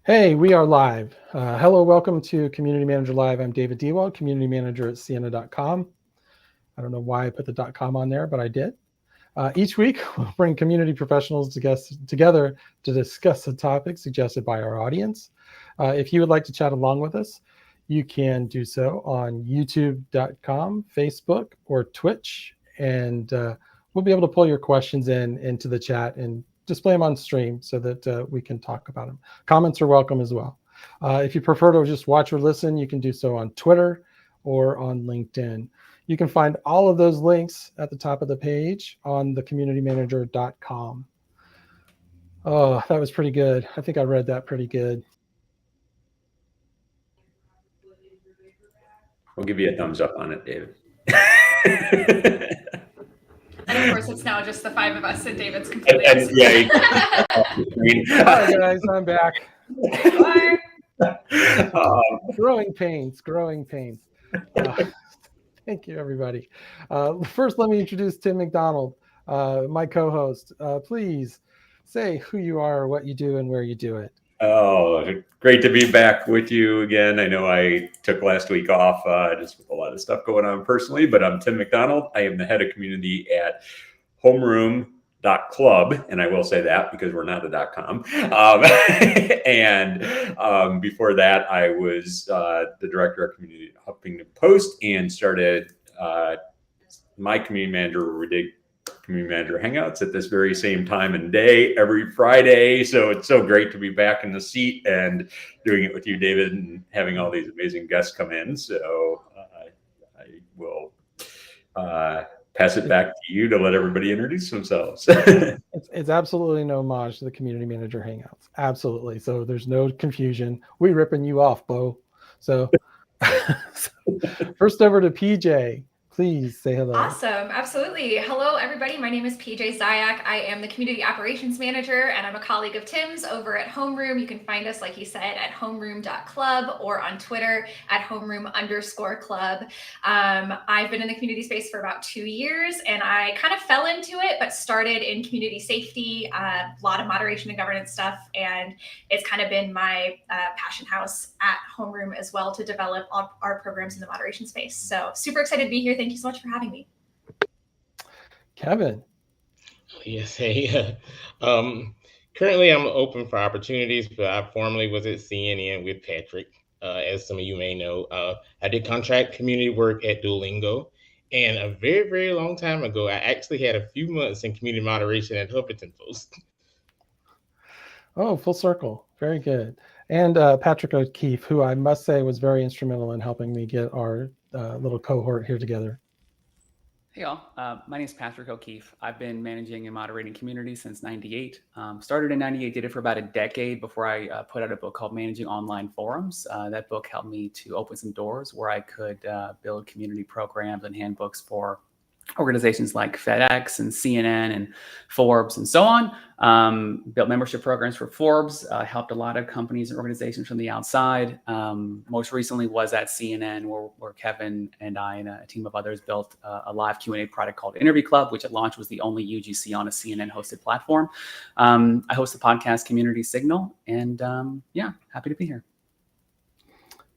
Hey, we are live. Hello, welcome to Community Manager Live. I'm David Dewald, Community Manager at Sienna.com. I don't know why I put the .com on there, but I did. Each week, we'll bring community professionals together to discuss a topic suggested by our audience. If you would like to chat along with us, you can do so on youtube.com, Facebook, or Twitch, and we'll be able to pull your questions into the chat and display them on stream so that we can talk about them. Comments are welcome as well. If you prefer to just watch or listen, you can do so on Twitter or on LinkedIn. You can find all of those links at the top of the page on thecommunitymanager.com. Oh, that was pretty good. I think I read that pretty good. We'll give you a thumbs up on it, David. And of course, it's now just the five of us, and David's completely Hi guys, I'm back. Growing pains. Thank you, everybody. First, let me introduce Tim McDonald, my co-host. Please say who you are, what you do, and where you do it. Oh, great to be back with you again. I know I took last week off just with a lot of stuff going on personally, but I'm Tim McDonald. I am the head of community at homeroom.club, and I will say that because we're not a .com. And before that, I was the director of community at Huffington Post and started my community manager hangouts at this very same time and day every Friday. So it's so great to be back in the seat and doing it with you, David, and having all these amazing guests come in. So I will pass it back to you to let everybody introduce themselves. It's absolutely an homage to the Community Manager Hangouts. Absolutely. So there's no confusion. We ripping you off, Bo. So first over to PJ. Please say hello. Awesome. Absolutely. Hello, everybody. My name is PJ Zayak. I am the Community Operations Manager, and I'm a colleague of Tim's over at Homeroom. You can find us, like he said, at homeroom.club or on Twitter at homeroom_club. I've been in the community space for about 2 years, and I kind of fell into it, but started in community safety, a lot of moderation and governance stuff, and it's kind of been my passion house at Homeroom as well to develop our programs in the moderation space. So super excited to be here. Thank you so much for having me. Kevin. Yes, hey. Currently, I'm open for opportunities, but I formerly was at CNN with Patrick. As some of you may know, I did contract community work at Duolingo. And a very, very long time ago, I actually had a few months in community moderation at Huffington Post. Oh, full circle. Very good. And Patrick O'Keefe, who I must say was very instrumental in helping me get our little cohort here together. Hey y'all, my name is Patrick O'Keefe. I've been managing and moderating community since '98. Started in '98, did it for about a decade before I put out a book called Managing Online Forums. That book helped me to open some doors where I could build community programs and handbooks for organizations like FedEx and CNN and Forbes and so on. Built membership programs for Forbes, helped a lot of companies and organizations from the outside. Most recently was at CNN where Kevin and I and a team of others built a live Q&A product called Interview Club, which at launch was the only UGC on a CNN hosted platform. I host the podcast Community Signal, and yeah, happy to be here.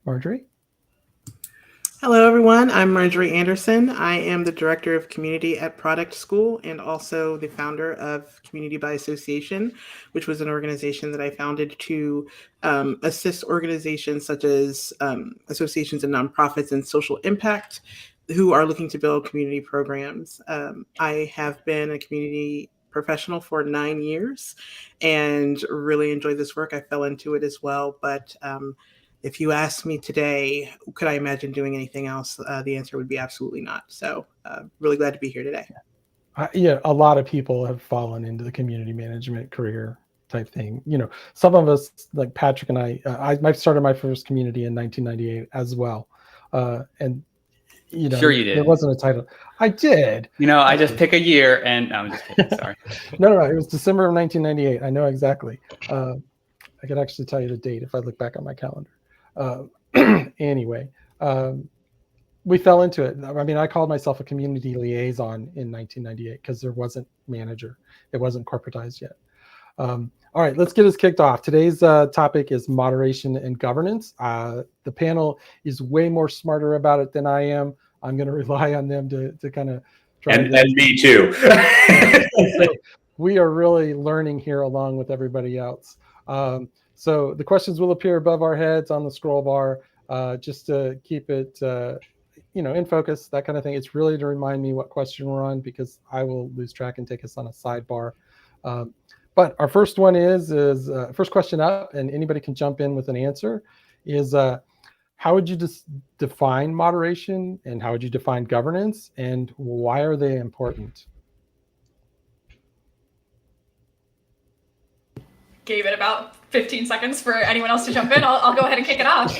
Marjorie? Hello, everyone. I'm Marjorie Anderson. I am the Director of Community at Product School and also the founder of Community by Association, which was an organization that I founded to assist organizations such as associations and nonprofits and social impact who are looking to build community programs. I have been a community professional for 9 years and really enjoyed this work. I fell into it as well, but if you asked me today, could I imagine doing anything else? The answer would be absolutely not. So really glad to be here today. Yeah, a lot of people have fallen into the community management career type thing. You know, some of us, like Patrick and I started my first community in 1998 as well. And, you know, sure you did. There wasn't a title. I did. You know, I just pick a year and no, I'm just kidding. Sorry. No, it was December of 1998. I know exactly. I could actually tell you the date if I look back on my calendar. Anyway, we fell into it. I mean, I called myself a community liaison in 1998 because there wasn't manager. It wasn't corporatized yet. All right, let's get us kicked off. Today's topic is moderation and governance. The panel is way more smarter about it than I am. I'm going to rely on them to kind of drive and me too. So we are really learning here along with everybody else. So the questions will appear above our heads on the scroll bar, just to keep it in focus, that kind of thing. It's really to remind me what question we're on, because I will lose track and take us on a sidebar. But our first one is first question up, and anybody can jump in with an answer, is how would you define moderation, and how would you define governance, and why are they important? Gave it about 15 seconds for anyone else to jump in. I'll go ahead and kick it off.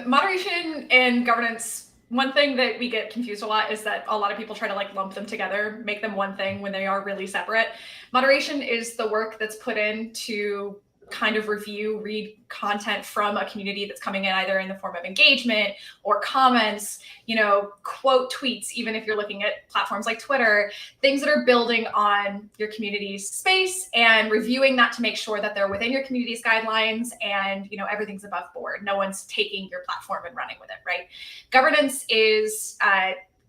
Moderation and governance. One thing that we get confused a lot is that a lot of people try to lump them together, make them one thing when they are really separate. Moderation is the work that's put in to kind of read content from a community that's coming in either in the form of engagement or comments, quote tweets, even if you're looking at platforms like Twitter, things that are building on your community's space, and reviewing that to make sure that they're within your community's guidelines and, everything's above board. No one's taking your platform and running with it, right? Governance is,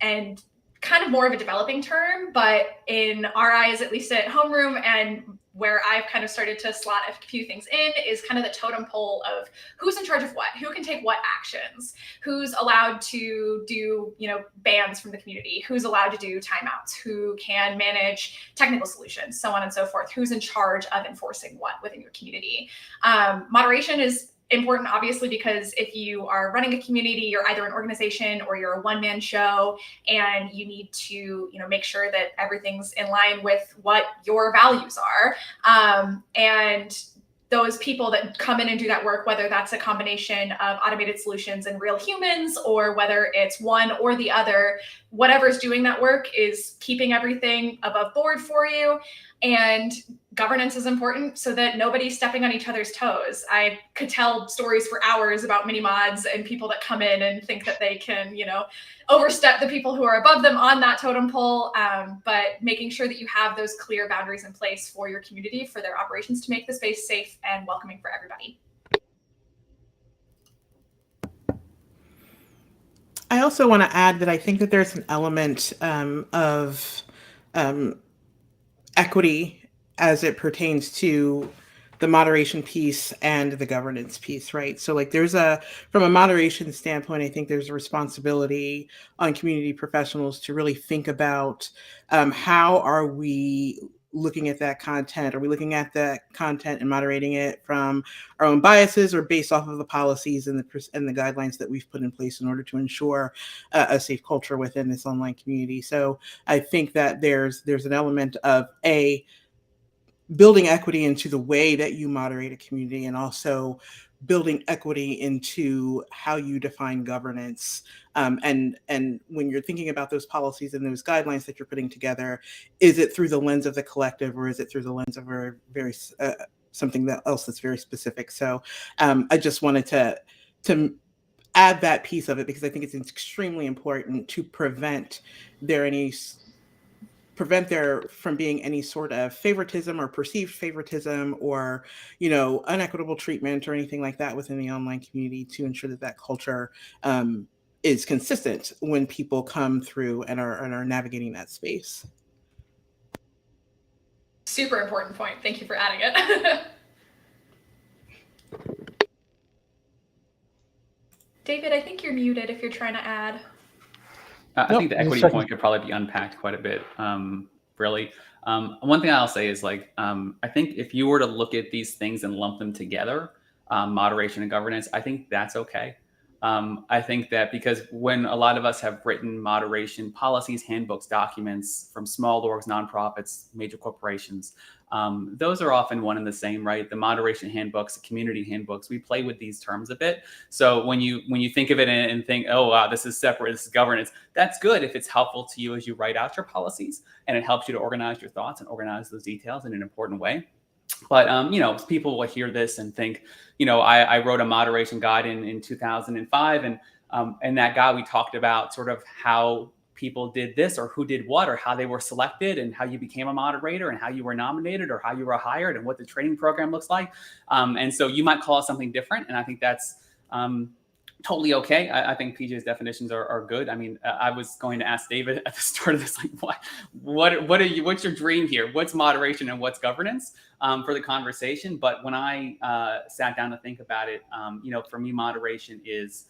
and kind of more of a developing term, but in our eyes, at least at Homeroom, and where I've kind of started to slot a few things in, is kind of the totem pole of who's in charge of what, who can take what actions, who's allowed to do, bans from the community, who's allowed to do timeouts, who can manage technical solutions, so on and so forth, who's in charge of enforcing what within your community. Moderation is important, obviously, because if you are running a community, you're either an organization or you're a one-man show, and you need to, make sure that everything's in line with what your values are. And those people that come in and do that work, whether that's a combination of automated solutions and real humans, or whether it's one or the other, whatever's doing that work is keeping everything above board for you. And governance is important so that nobody's stepping on each other's toes. I could tell stories for hours about mini mods and people that come in and think that they can, overstep the people who are above them on that totem pole. But making sure that you have those clear boundaries in place for your community, for their operations, to make the space safe and welcoming for everybody. I also want to add that I think that there's an element of equity as it pertains to the moderation piece and the governance piece, right? So from a moderation standpoint, I think there's a responsibility on community professionals to really think about how are we looking at that content? Are we looking at that content and moderating it from our own biases, or based off of the policies and the guidelines that we've put in place in order to ensure a safe culture within this online community? So I think that there's an element of building equity into the way that you moderate a community, and also building equity into how you define governance. And when you're thinking about those policies and those guidelines that you're putting together, is it through the lens of the collective, or is it through the lens of very something else that's very specific? So I just wanted to add that piece of it, because I think it's extremely important to prevent there from being any sort of favoritism or perceived favoritism, or unequitable treatment or anything like that within the online community, to ensure that culture is consistent when people come through and are navigating that space. Super important point. Thank you for adding it. David, I think you're muted if you're trying to add. I think the equity point could probably be unpacked quite a bit, really. One thing I'll say is I think if you were to look at these things and lump them together, moderation and governance, I think that's okay. I think that because when a lot of us have written moderation policies, handbooks, documents from small orgs, nonprofits, major corporations, those are often one and the same, right? The moderation handbooks, the community handbooks, we play with these terms a bit. So when you think of it and think, oh, wow, this is separate, this is governance, that's good if it's helpful to you as you write out your policies, and it helps you to organize your thoughts and organize those details in an important way. But, people will hear this and think, I wrote a moderation guide in 2005. And in that guide, we talked about sort of how people did this or who did what or how they were selected and how you became a moderator and how you were nominated or how you were hired and what the training program looks like. And so you might call it something different. And I think that's totally okay. I think PJ's definitions are good. I mean, I was going to ask David at the start of this, like, what's your dream here? What's moderation and what's governance for the conversation? But when I sat down to think about it, for me, moderation is,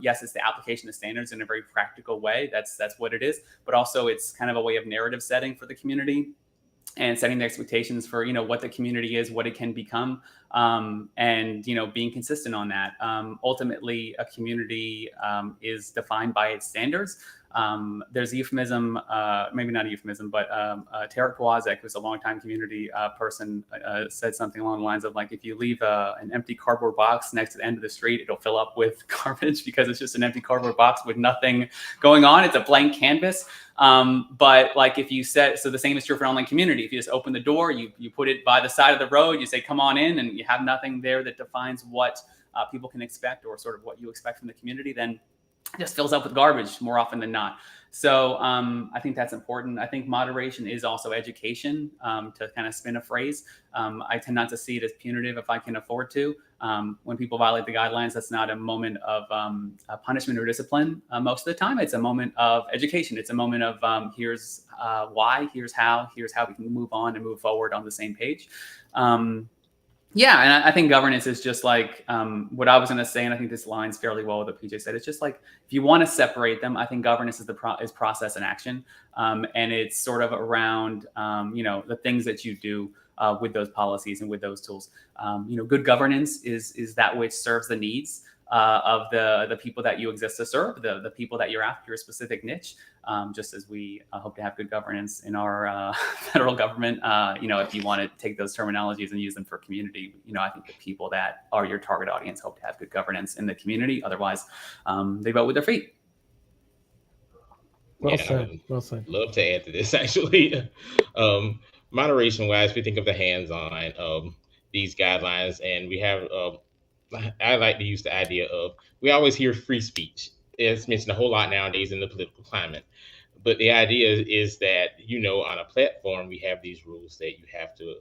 yes, it's the application of standards in a very practical way. That's what it is. But also it's kind of a way of narrative setting for the community and setting the expectations for, what the community is, what it can become, and, being consistent on that. Ultimately, a community is defined by its standards. There's a euphemism, maybe not a euphemism, but Tarek Kawazek, who's a longtime community person, said something along the lines of, like, if you leave an empty cardboard box next to the end of the street, it'll fill up with garbage because it's just an empty cardboard box with nothing going on. It's a blank canvas. But like if you set, so the same is true for an online community. If you just open the door, you put it by the side of the road, you say, come on in, and you have nothing there that defines what people can expect or sort of what you expect from the community, then it just fills up with garbage more often than not. So I think that's important. I think moderation is also education, to kind of spin a phrase. I tend not to see it as punitive if I can afford to. When people violate the guidelines, that's not a moment of punishment or discipline. Most of the time, it's a moment of education. It's a moment of here's why, here's how we can move on and move forward on the same page. Yeah, and I think governance is just like what I was going to say, and I think this aligns fairly well with what PJ said. It's just like if you want to separate them, I think governance is process and action, and it's sort of around the things that you do with those policies and with those tools. Good governance is that which serves the needs of the people that you exist to serve, the people that you're after, your specific niche. Just as we hope to have good governance in our federal government, if you want to take those terminologies and use them for community, I think the people that are your target audience hope to have good governance in the community. Otherwise, they vote with their feet. Well said. Well said. Love to add to this, actually. Moderation wise, we think of the hands-on of these guidelines, and we have, I like to use the idea of, we always hear free speech. It's mentioned a whole lot nowadays in the political climate. But the idea is that, on a platform, we have these rules that you have to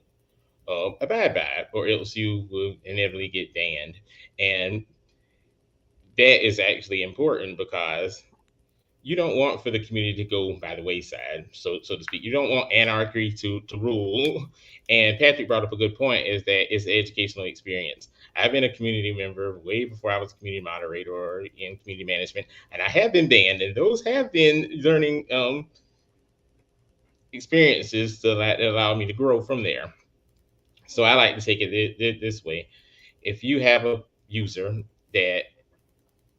abide by, or else you will inevitably get banned. And that is actually important because you don't want for the community to go by the wayside, so to speak. You don't want anarchy to rule. And Patrick brought up a good point, is that it's an educational experience. I've been a community member way before I was a community moderator or in community management, and I have been banned, and those have been learning experiences that allow me to grow from there. So I like to take it this way. If you have a user that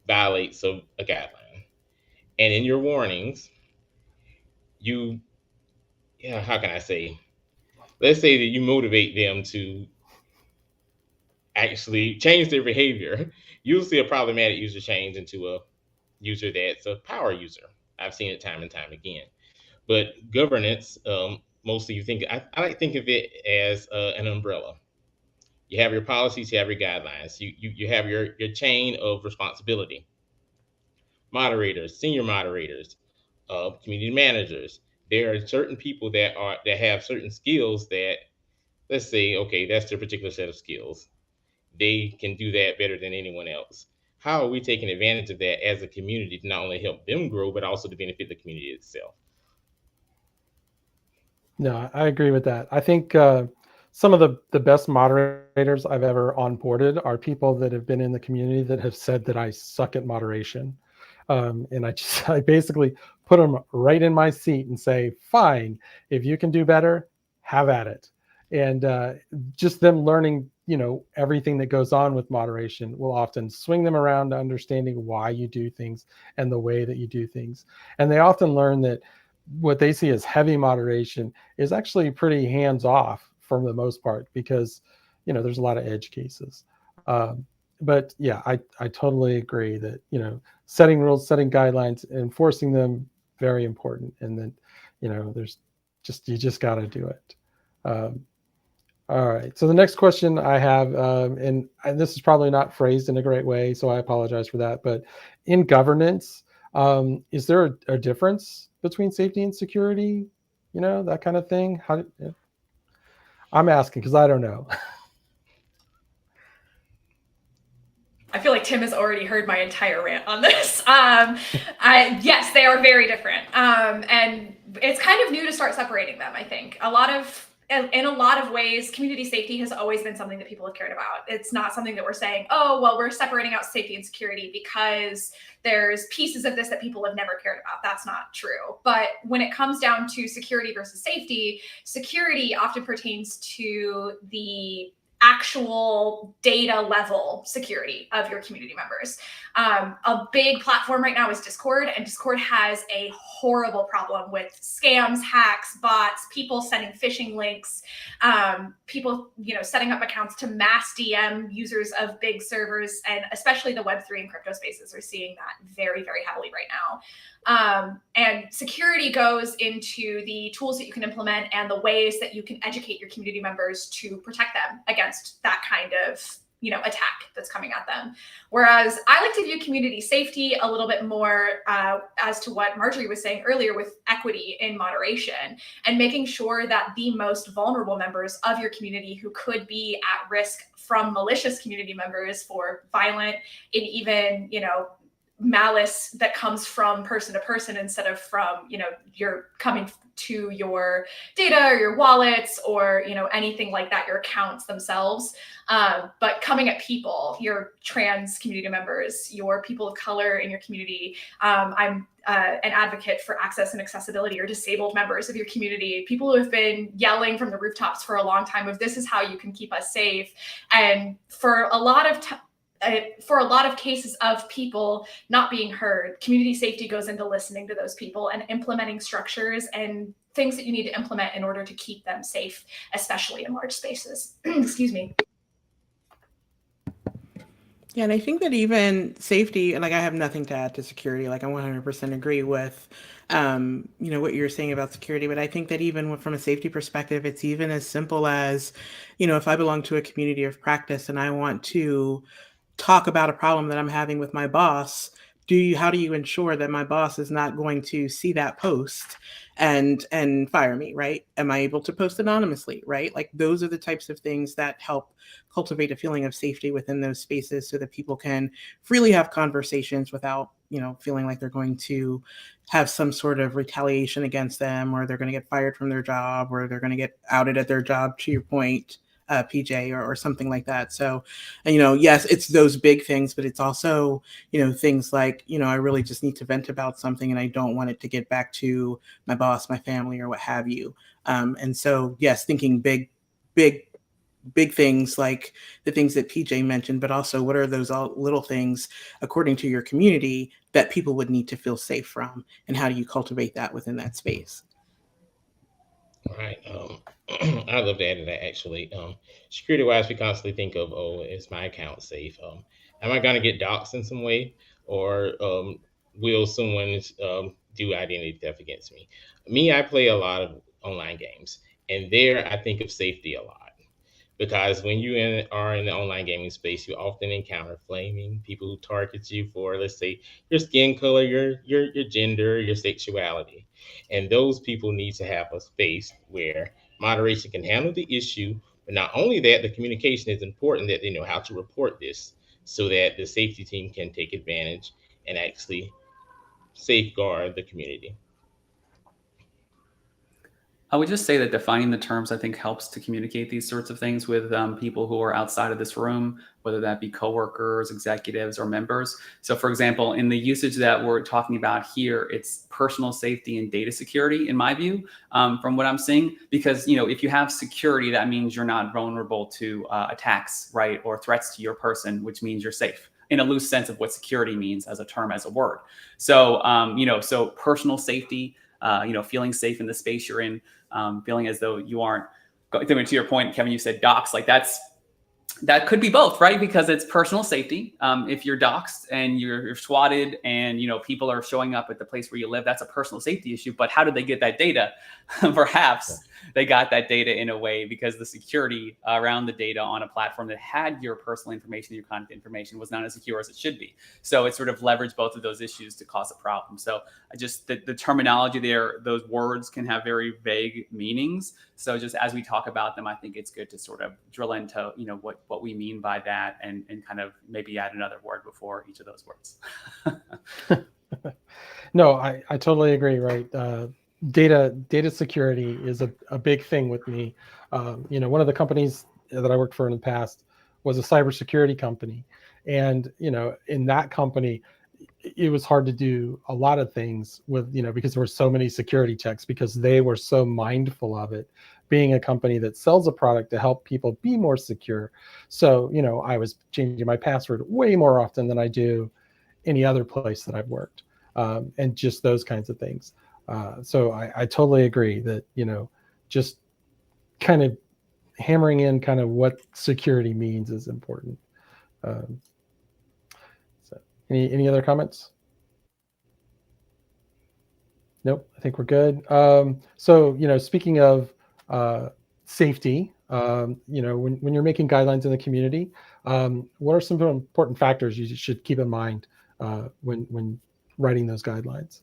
violates a guideline, and in your warnings, how can I say? Let's say that you motivate them to actually change their behavior. You'll see a problematic user change into a user that's a power user. I've seen it time and time again. But governance, mostly I like to think of it as an umbrella. You have your policies, you have your guidelines, you have your chain of responsibility. Moderators, senior moderators, community managers. There are certain people that have certain skills that, let's say, okay, that's their particular set of skills. They can do that better than anyone else. How are we taking advantage of that as a community to not only help them grow, but also to benefit the community itself? No, I agree with that. I think some of the best moderators I've ever onboarded are people that have been in the community that have said that I suck at moderation. And I basically put them right in my seat and say, fine, if you can do better, have at it. And just them learning, everything that goes on with moderation will often swing them around to understanding why you do things and the way that you do things. And they often learn that what they see as heavy moderation is actually pretty hands off for the most part, because, there's a lot of edge cases. But yeah, I totally agree that, setting rules, setting guidelines, enforcing them, very important. And then, you just got to do it. All right. So the next question I have, and this is probably not phrased in a great way, so I apologize for that. But in governance, Is there a difference between safety and security? You know, that kind of thing. I'm asking because I don't know. I feel like Tim has already heard my entire rant on this. Yes, they are very different. And it's kind of new to start separating them, I think. In a lot of ways, community safety has always been something that people have cared about. It's not something that we're saying, oh, well, we're separating out safety and security because there's pieces of this that people have never cared about. That's not true. But when it comes down to security versus safety, security often pertains to the actual data level security of your community members. A big platform right now is Discord, and Discord has a horrible problem with scams, hacks, bots, people sending phishing links, people setting up accounts to mass DM users of big servers, and especially the Web3 and crypto spaces are seeing that very, very heavily right now. And security goes into the tools that you can implement and the ways that you can educate your community members to protect them against that kind of attack that's coming at them. Whereas I like to view community safety a little bit more as to what Marjorie was saying earlier with equity in moderation and making sure that the most vulnerable members of your community who could be at risk from malicious community members for violent and even, malice that comes from person to person instead of from, you're coming to your data or your wallets or, anything like that, your accounts themselves. But coming at people, your trans community members, your people of color in your community. I'm an advocate for access and accessibility or disabled members of your community, people who have been yelling from the rooftops for a long time of this is how you can keep us safe. And for a lot of cases of people not being heard, community safety goes into listening to those people and implementing structures and things that you need to implement in order to keep them safe, especially in large spaces. Excuse me. Yeah, and I think that even safety, like I have nothing to add to security. Like I 100% agree with, what you're saying about security. But I think that even from a safety perspective, it's even as simple as, if I belong to a community of practice and I want to talk about a problem that I'm having with my boss, how do you ensure that my boss is not going to see that post and fire me, right? Am I able to post anonymously, right? Like those are the types of things that help cultivate a feeling of safety within those spaces so that people can freely have conversations without, feeling like they're going to have some sort of retaliation against them, or they're going to get fired from their job, or they're going to get outed at their job, to your point, PJ, or something like that. So, yes, it's those big things, but it's also, things like, I really just need to vent about something and I don't want it to get back to my boss, my family, or what have you. And so, yes, thinking big things like the things that PJ mentioned, but also what are those little things according to your community that people would need to feel safe from, and how do you cultivate that within that space? All right. I love to add to that actually. Security wise, we constantly think of, is my account safe? Am I going to get doxxed in some way? Or will someone do identity theft against me? I play a lot of online games, and there I think of safety a lot. Because when you are in the online gaming space, you often encounter flaming people who target you for, let's say, your skin color, your gender, your sexuality. And those people need to have a space where moderation can handle the issue. But not only that, the communication is important, that they know how to report this so that the safety team can take advantage and actually safeguard the community. I would just say that defining the terms, I think, helps to communicate these sorts of things with people who are outside of this room, whether that be coworkers, executives, or members. So, for example, in the usage that we're talking about here, it's personal safety and data security, in my view, from what I'm seeing. Because, if you have security, that means you're not vulnerable to attacks, right, or threats to your person, which means you're safe, in a loose sense of what security means as a term, as a word. So, so personal safety, feeling safe in the space you're in, feeling as though you aren't, to your point, Kevin, you said docs, like that's that could be both, right? Because it's personal safety. If you're doxxed and you're swatted and, people are showing up at the place where you live, that's a personal safety issue. But how did they get that data? Perhaps they got that data in a way because the security around the data on a platform that had your personal information, your contact information, was not as secure as it should be. So it sort of leveraged both of those issues to cause a problem. So the terminology there, those words can have very vague meanings. So just as we talk about them, I think it's good to sort of drill into, what we mean by that and kind of maybe add another word before each of those words. No, I totally agree, right? Data security is a big thing with me. One of the companies that I worked for in the past was a cybersecurity company. And, in that company, it was hard to do a lot of things with, because there were so many security checks, because they were so mindful of it, being a company that sells a product to help people be more secure. So, I was changing my password way more often than I do any other place that I've worked, and just those kinds of things. So I totally agree that, just kind of hammering in kind of what security means is important. So any other comments? Nope, I think we're good. So, speaking of safety, when you're making guidelines in the community, what are some important factors you should keep in mind when writing those guidelines?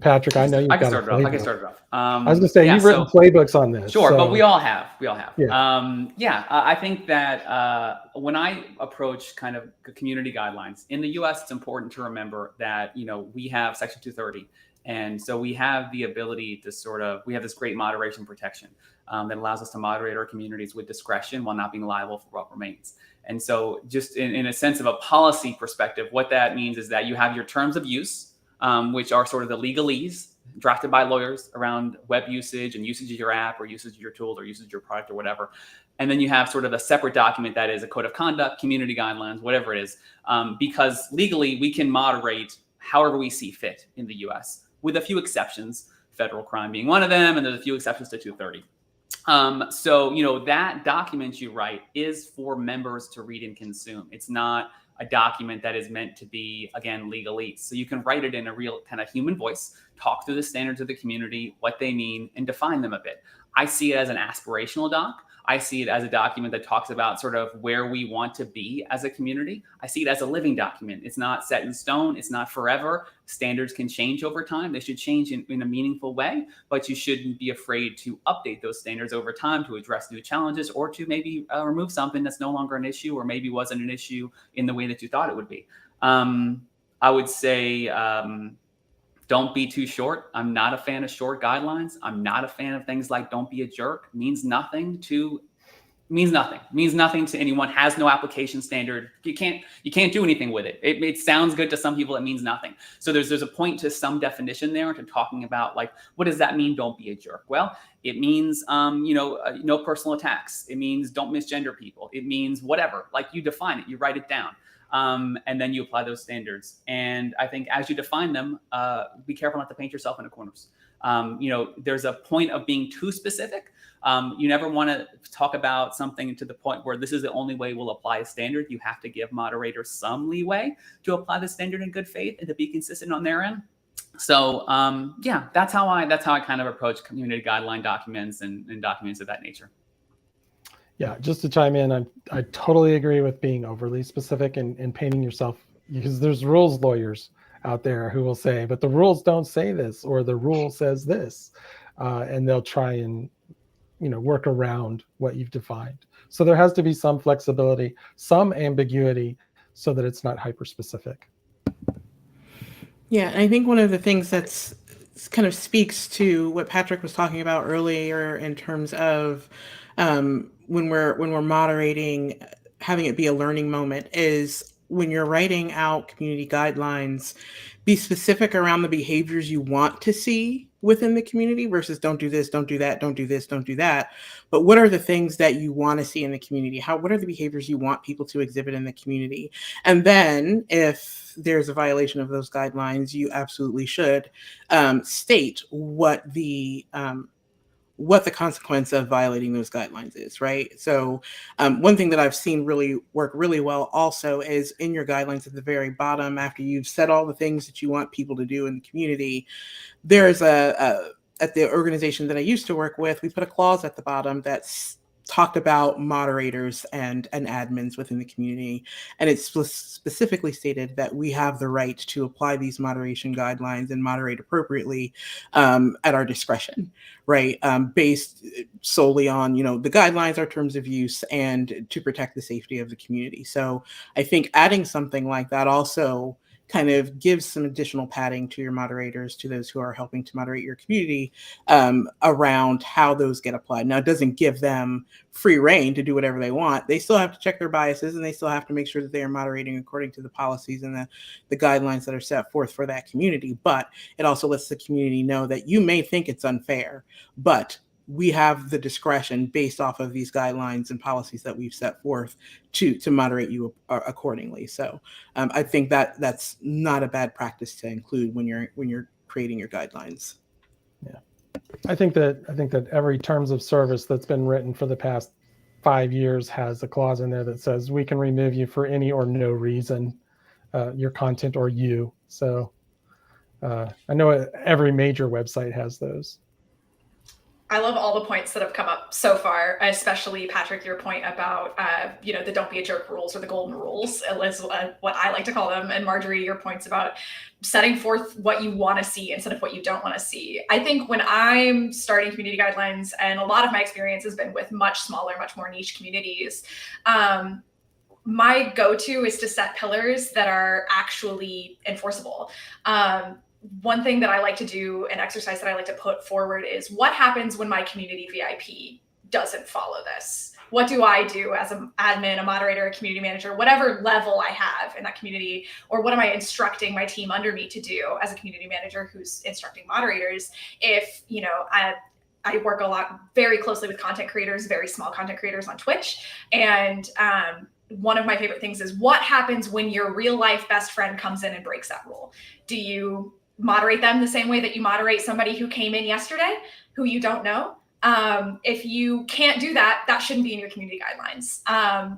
Patrick, I know you've got a playbook. I can start it off. I was going to say, you've written playbooks on this. Sure, so. But we all have. Yeah. I think that when I approach kind of community guidelines in the U.S., it's important to remember that, we have Section 230. And so we have the ability to we have this great moderation protection that allows us to moderate our communities with discretion while not being liable for what remains. And so just in a sense of a policy perspective, what that means is that you have your terms of use, which are sort of the legalese drafted by lawyers around web usage and usage of your app or usage of your tool or usage of your product or whatever. And then you have sort of a separate document that is a code of conduct, community guidelines, whatever it is, because legally we can moderate however we see fit in the US, with a few exceptions, federal crime being one of them, and there's a few exceptions to 230. So, that document you write is for members to read and consume. It's not a document that is meant to be, again, legalese. So you can write it in a real kind of human voice, talk through the standards of the community, what they mean, and define them a bit. I see it as an aspirational doc. I see it as a document that talks about sort of where we want to be as a community. I see it as a living document. It's not set in stone. It's not forever. Standards can change over time. They should change in a meaningful way, but you shouldn't be afraid to update those standards over time to address new challenges or to maybe remove something that's no longer an issue or maybe wasn't an issue in the way that you thought it would be. I would say don't be too short. I'm not a fan of short guidelines. I'm not a fan of things like don't be a jerk. Means nothing to anyone. Has no application standard. You can't do anything with it. It sounds good to some people. It means nothing. So there's a point to some definition there to talking about like, what does that mean? Don't be a jerk. Well, it means, no personal attacks. It means don't misgender people. It means whatever, like you define it, you write it down. And then you apply those standards. And I think as you define them, be careful not to paint yourself into corners. There's a point of being too specific. You never want to talk about something to the point where this is the only way we'll apply a standard. You have to give moderators some leeway to apply the standard in good faith and to be consistent on their end. So that's how I kind of approach community guideline documents and documents of that nature. Yeah, just to chime in, I totally agree with being overly specific and painting yourself, because there's rules lawyers out there who will say, but the rules don't say this, or the rule says this, and they'll try and work around what you've defined. So there has to be some flexibility, some ambiguity, so that it's not hyper specific. Yeah, and I think one of the things that's kind of speaks to what Patrick was talking about earlier in terms of when we're moderating, having it be a learning moment, is when you're writing out community guidelines, be specific around the behaviors you want to see within the community versus don't do this, don't do that, don't do this, don't do that. But what are the things that you want to see in the community? What are the behaviors you want people to exhibit in the community? And then if there's a violation of those guidelines, you absolutely should state what the what the consequence of violating those guidelines is, right? So one thing that I've seen really work really well also is in your guidelines at the very bottom, after you've said all the things that you want people to do in the community, there's at the organization that I used to work with, we put a clause at the bottom that's talked about moderators and admins within the community. And it's specifically stated that we have the right to apply these moderation guidelines and moderate appropriately at our discretion, right? Based solely on, the guidelines, our terms of use, and to protect the safety of the community. So I think adding something like that also kind of gives some additional padding to your moderators, to those who are helping to moderate your community, around how those get applied. Now, it doesn't give them free reign to do whatever they want. They still have to check their biases, and they still have to make sure that they are moderating according to the policies and the guidelines that are set forth for that community. But it also lets the community know that you may think it's unfair, but we have the discretion based off of these guidelines and policies that we've set forth to moderate you accordingly. So I think that that's not a bad practice to include when you're creating your guidelines. Yeah, I think that every terms of service that's been written for the past 5 years has a clause in there that says we can remove you for any or no reason, your content or you. So I know every major website has those. I love all the points that have come up so far, especially Patrick, your point about, the don't be a jerk rules, or the golden rules, is what I like to call them. And Marjorie, your points about setting forth what you want to see instead of what you don't want to see. I think when I'm starting community guidelines, and a lot of my experience has been with much smaller, much more niche communities, my go-to is to set pillars that are actually enforceable. One thing that I like to do, an exercise that I like to put forward, is what happens when my community VIP doesn't follow this? What do I do as an admin, a moderator, a community manager, whatever level I have in that community, or what am I instructing my team under me to do as a community manager who's instructing moderators? If, I work a lot very closely with content creators, very small content creators on Twitch. And one of my favorite things is what happens when your real life best friend comes in and breaks that rule? Do you moderate them the same way that you moderate somebody who came in yesterday, who you don't know? If you can't do that, that shouldn't be in your community guidelines.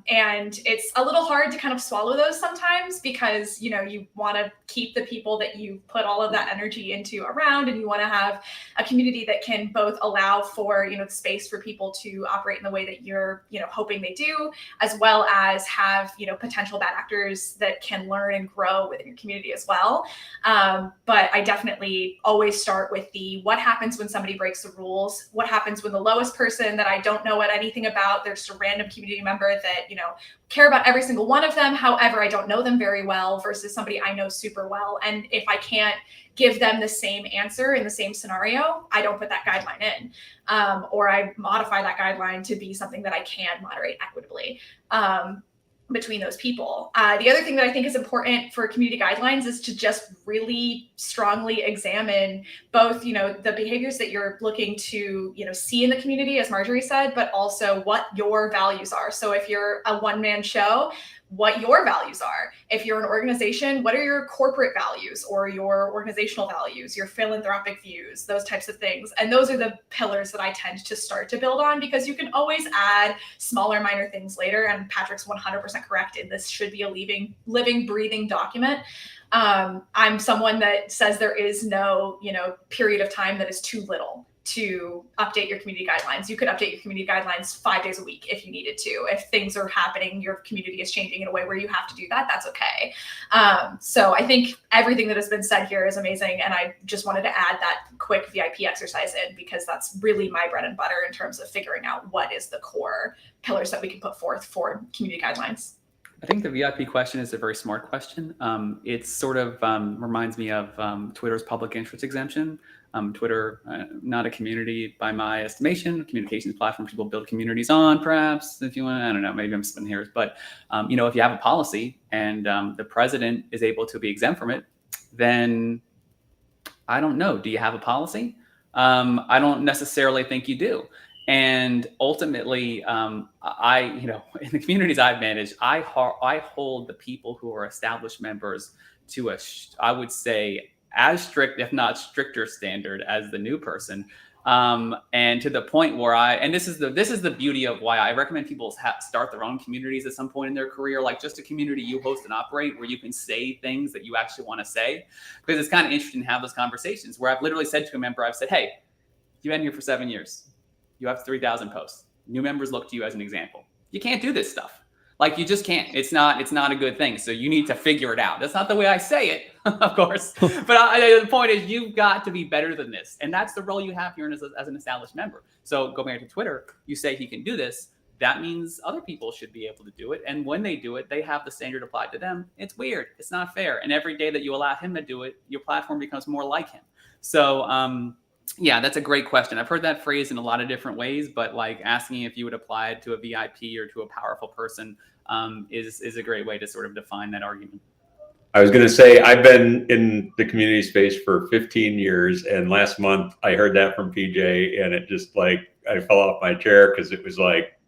And it's a little hard to kind of swallow those sometimes, because, you want to keep the people that you put all of that energy into around, and you want to have a community that can both allow for, the space for people to operate in the way that you're, hoping they do, as well as have, potential bad actors that can learn and grow within your community as well. But I definitely always start with what happens when somebody breaks the rules? What happens when the lowest person that I don't know anything about, they're just a random community member that, care about every single one of them. However, I don't know them very well, versus somebody I know super well. And if I can't give them the same answer in the same scenario, I don't put that guideline in, or I modify that guideline to be something that I can moderate equitably between those people. The other thing that I think is important for community guidelines is to just really strongly examine both, the behaviors that you're looking to, see in the community, as Marjorie said, but also what your values are. So if you're a one-man show, what your values are. If you're an organization, what are your corporate values or your organizational values, your philanthropic views, those types of things. And those are the pillars that I tend to start to build on, because you can always add smaller, minor things later. And Patrick's 100% correct. And this should be a living, breathing document. I'm someone that says there is no, period of time that is too little to update your community guidelines. You could update your community guidelines 5 days a week if you needed to. If things are happening, your community is changing in a way where you have to do that, that's okay. So I think everything that has been said here is amazing. And I just wanted to add that quick VIP exercise in, because that's really my bread and butter in terms of figuring out what is the core pillars that we can put forth for community guidelines. I think the VIP question is a very smart question. It sort of reminds me of Twitter's public interest exemption. Twitter, not a community by my estimation, communications platform people build communities on, perhaps, if you want, I don't know, maybe I'm splitting hairs, but if you have a policy and the president is able to be exempt from it, then I don't know, do you have a policy? I don't necessarily think you do. And ultimately, in the communities I've managed, I hold the people who are established members to I would say, as strict, if not stricter standard as the new person. And to the point where and this is the beauty of why I recommend people start their own communities at some point in their career, like just a community you host and operate where you can say things that you actually want to say, because it's kind of interesting to have those conversations where I've literally said to a member, I've said, hey, you've been here for 7 years. You have 3,000 posts. New members look to you as an example. You can't do this stuff. Like, you just can't. It's not a good thing. So you need to figure it out. That's not the way I say it, of course. But the point is, you've got to be better than this. And that's the role you have here as an established member. So go back to Twitter, you say he can do this. That means other people should be able to do it. And when they do it, they have the standard applied to them. It's weird. It's not fair. And every day that you allow him to do it, your platform becomes more like him. So, yeah, that's a great question. I've heard that phrase in a lot of different ways, but like asking if you would apply it to a VIP or to a powerful person is a great way to sort of define that argument. I was going to say, I've been in the community space for 15 years, and last month I heard that from PJ, and it just like, I fell off my chair because it was like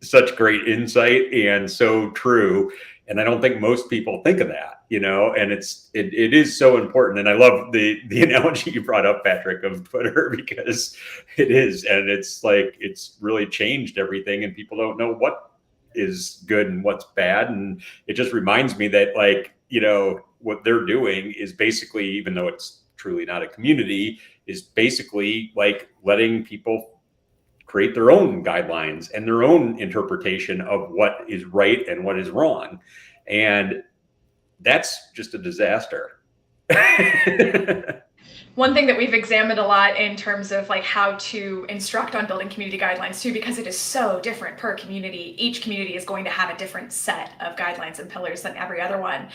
such great insight and so true. And I don't think most people think of that, you know, and it is so important. And I love the analogy you brought up, Patrick, of Twitter, because it is, and it's like, it's really changed everything, and people don't know what is good and what's bad. And it just reminds me that, like, you know, what they're doing is basically, even though it's truly not a community, is basically like letting people create their own guidelines and their own interpretation of what is right and what is wrong. And that's just a disaster. One thing that we've examined a lot in terms of like how to instruct on building community guidelines too, because it is so different per community. Each community is going to have a different set of guidelines and pillars than every other one,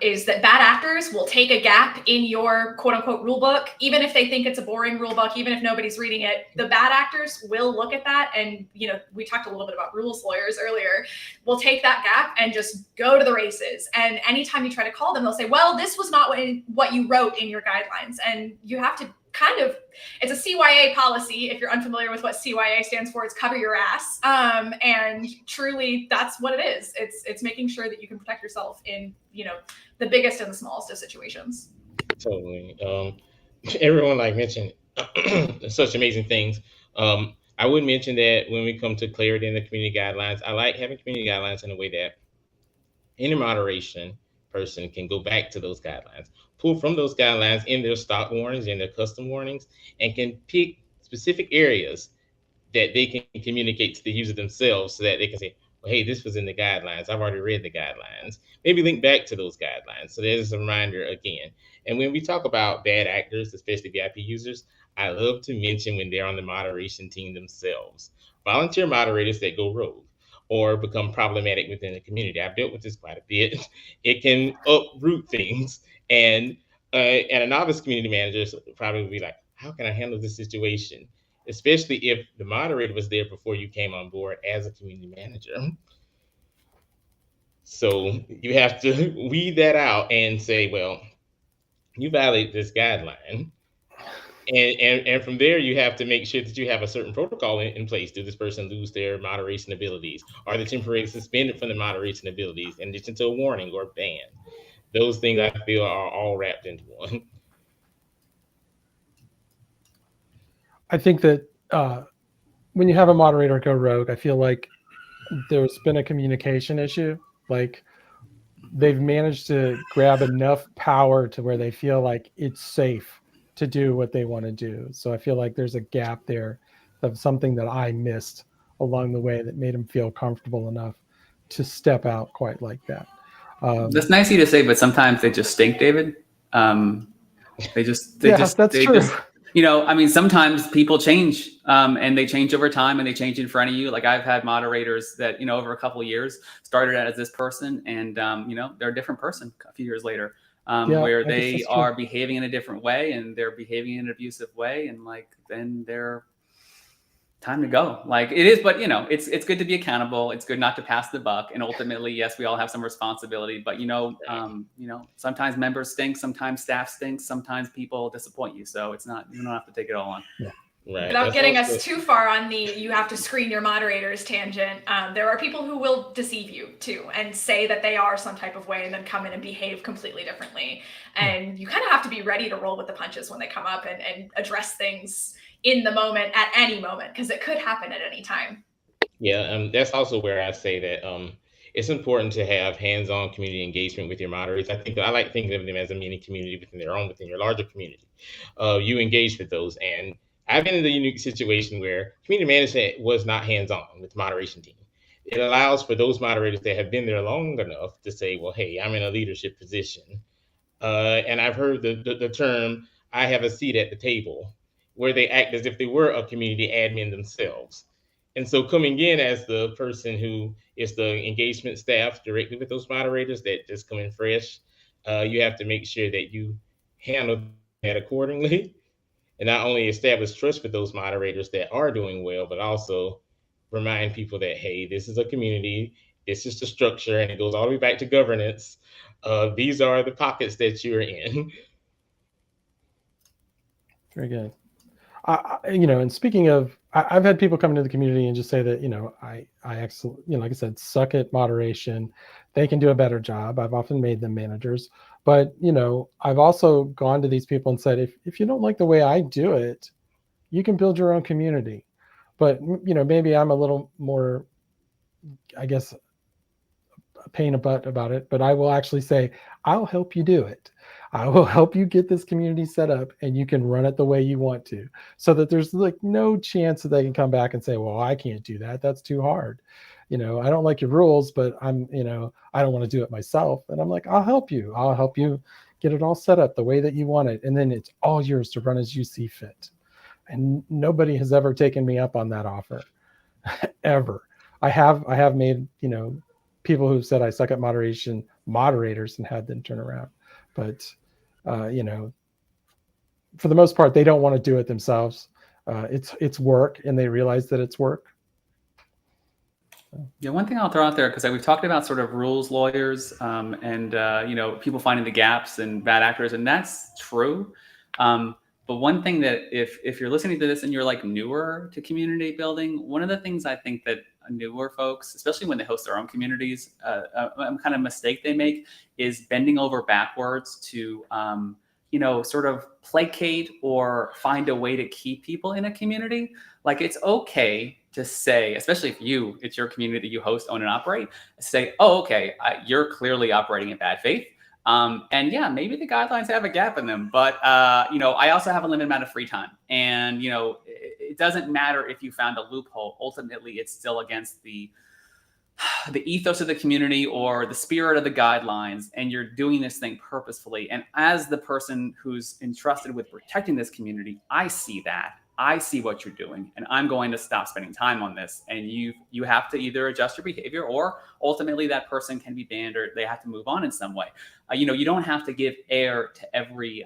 is that bad actors will take a gap in your quote unquote rule book, even if they think it's a boring rule book, even if nobody's reading it. The bad actors will look at that, and, you know, we talked a little bit about rules lawyers earlier. We'll take that gap and just go to the races. And anytime you try to call them, they'll say, well, this was not what you wrote in your guidelines. And you have to kind of, it's a CYA policy. If you're unfamiliar with what CYA stands for, it's cover your ass. And truly, that's what it is. It's making sure that you can protect yourself in, you know, the biggest and the smallest of situations. Totally. Everyone like mentioned such amazing things. I would mention that when we come to clarity in the community guidelines, I like having community guidelines in a way that any moderation person can go back to those guidelines, pull from those guidelines in their stock warnings and their custom warnings, and can pick specific areas that they can communicate to the user themselves, so that they can say, well, hey, this was in the guidelines. I've already read the guidelines. Maybe link back to those guidelines. So there's a reminder again. And when we talk about bad actors, especially VIP users, I love to mention when they're on the moderation team themselves. Volunteer moderators that go rogue or become problematic within the community. I've dealt with this quite a bit. It can uproot things. And a novice community manager probably would be like, how can I handle this situation? Especially if the moderator was there before you came on board as a community manager. So you have to weed that out and say, well, you violate this guideline. And from there, you have to make sure that you have a certain protocol in place. Did this person lose their moderation abilities? Are they temporarily suspended from the moderation abilities in addition to a warning or ban? Those things I feel are all wrapped into one. I think that when you have a moderator go rogue, I feel like there's been a communication issue. Like, they've managed to grab enough power to where they feel like it's safe to do what they want to do. So I feel like there's a gap there of something that I missed along the way that made them feel comfortable enough to step out quite like that. That's nice of you to say, but sometimes they just stink, David. That's true. You know, I mean, sometimes people change and they change over time and they change in front of you. Like, I've had moderators that, you know, over a couple of years started out as this person, and, you know, they're a different person a few years later, where they are behaving in a different way and they're behaving in an abusive way. And like, then they're time to go. Like, it is, but you know, it's good to be accountable. It's good not to pass the buck. And ultimately, yes, we all have some responsibility, but you know, sometimes members stink, sometimes staff stinks, sometimes people disappoint you. So it's not, you don't have to take it all on. Yeah. Right. Without getting us too far on the you have to screen your moderators tangent, there are people who will deceive you too and say that they are some type of way and then come in and behave completely differently. And you kind of have to be ready to roll with the punches when they come up and address things, in the moment at any moment, because it could happen at any time. Yeah, that's also where I say that it's important to have hands-on community engagement with your moderators. I like thinking of them as a mini community within your larger community. You engage with those, and I've been in the unique situation where community management was not hands-on with the moderation team. It allows for those moderators that have been there long enough to say, "Well, hey, I'm in a leadership position." And I've heard the term "I have a seat at the table," where they act as if they were a community admin themselves. And so coming in as the person who is the engagement staff directly with those moderators that just come in fresh, you have to make sure that you handle that accordingly and not only establish trust with those moderators that are doing well, but also remind people that, hey, this is a community, this is the structure, and it goes all the way back to governance. These are the pockets that you're in. Very good. And speaking of, I've had people come into the community and just say that, I actually, like I said, suck at moderation. They can do a better job. I've often made them managers, but, I've also gone to these people and said, if you don't like the way I do it, you can build your own community. But, maybe I'm a little more, I guess, a pain in the butt about it, but I will actually say, I'll help you do it. I will help you get this community set up and you can run it the way you want to, so that there's like no chance that they can come back and say, well, I can't do that. That's too hard. I don't like your rules, but I don't want to do it myself. And I'm like, I'll help you. I'll help you get it all set up the way that you want it. And then it's all yours to run as you see fit. And nobody has ever taken me up on that offer ever. I have made, people who've said I suck at moderation, moderators, and had them turn around. But, for the most part, they don't want to do it themselves. It's work, and they realize that it's work. Yeah, one thing I'll throw out there, because we've talked about sort of rules lawyers and people finding the gaps and bad actors, and that's true. But one thing that if you're listening to this and you're like newer to community building, one of the things I think that newer folks, especially when they host their own communities, kind of mistake they make is bending over backwards to, sort of placate or find a way to keep people in a community. Like, it's okay to say, especially if it's your community that you host, own, and operate, say, oh, okay, you're clearly operating in bad faith. And yeah, maybe the guidelines have a gap in them, but I also have a limited amount of free time, and it doesn't matter if you found a loophole. Ultimately, it's still against the ethos of the community or the spirit of the guidelines, and you're doing this thing purposefully. And as the person who's entrusted with protecting this community, I see that. I see what you're doing, and I'm going to stop spending time on this. And you have to either adjust your behavior, or ultimately that person can be banned, or they have to move on in some way. You don't have to give air to every